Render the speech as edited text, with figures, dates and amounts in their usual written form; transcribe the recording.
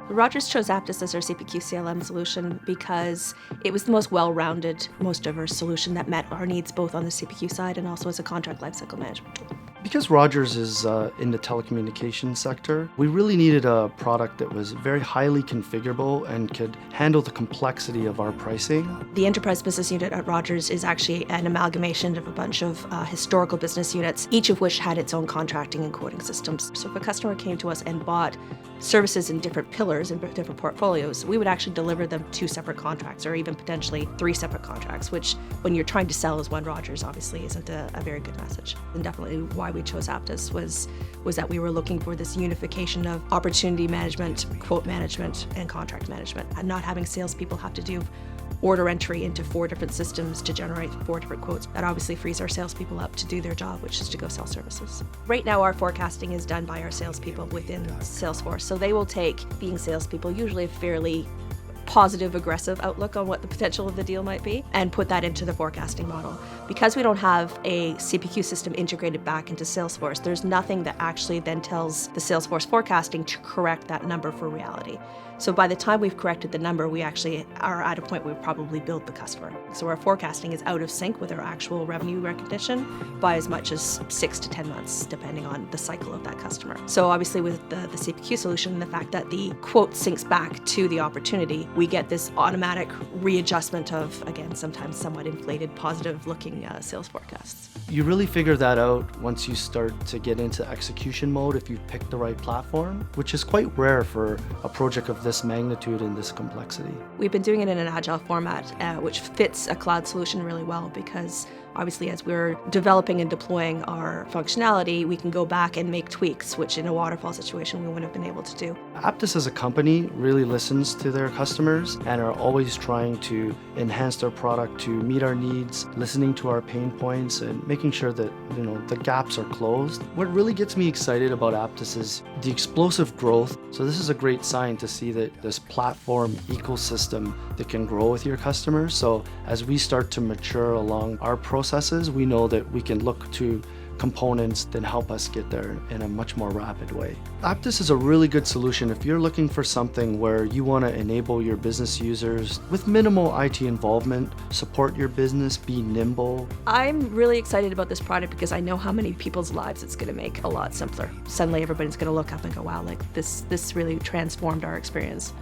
Rogers chose Apttus as our CPQ CLM solution because it was the most well-rounded, most diverse solution that met our needs both on the CPQ side and also as a contract lifecycle management tool. Because Rogers is in the telecommunications sector, we really needed a product that was very highly configurable and could handle the complexity of our pricing. The enterprise business unit at Rogers is actually an amalgamation of a bunch of historical business units, each of which had its own contracting and quoting systems. So if a customer came to us and bought services in different pillars and different portfolios, we would actually deliver them 2 separate contracts or even potentially 3 separate contracts, which when you're trying to sell as one Rogers obviously isn't a very good message. And definitely why we chose Apttus was that we were looking for this unification of opportunity management, quote management, and contract management, and not having salespeople have to do order entry into 4 different systems to generate 4 different quotes. That obviously frees our salespeople up to do their job, which is to go sell services. Right now, our forecasting is done by our salespeople within Salesforce. So they will take, being salespeople, usually a fairly positive, aggressive outlook on what the potential of the deal might be and put that into the forecasting model. Because we don't have a CPQ system integrated back into Salesforce, there's nothing that actually then tells the Salesforce forecasting to correct that number for reality. So by the time we've corrected the number, we actually are at a point where we probably billed the customer. So our forecasting is out of sync with our actual revenue recognition by as much as 6 to 10 months, depending on the cycle of that customer. So obviously with the CPQ solution, the fact that the quote syncs back to the opportunity, we get this automatic readjustment of, again, sometimes somewhat inflated, positive-looking sales forecasts. You really figure that out once you start to get into execution mode if you pick the right platform, which is quite rare for a project of this magnitude and this complexity. We've been doing it in an agile format, which fits a cloud solution really well because obviously as we're developing and deploying our functionality, we can go back and make tweaks, which in a waterfall situation we wouldn't have been able to do. Apttus as a company really listens to their customers and are always trying to enhance their product to meet our needs, listening to our pain points and making sure that the gaps are closed. What really gets me excited about Apttus is the explosive growth. So this is a great sign to see that this platform ecosystem that can grow with your customers. So as we start to mature along our processes, we know that we can look to components that help us get there in a much more rapid way. Apttus is a really good solution if you're looking for something where you want to enable your business users with minimal IT involvement, support your business, be nimble. I'm really excited about this product because I know how many people's lives it's going to make a lot simpler. Suddenly everybody's going to look up and go, wow, like this really transformed our experience.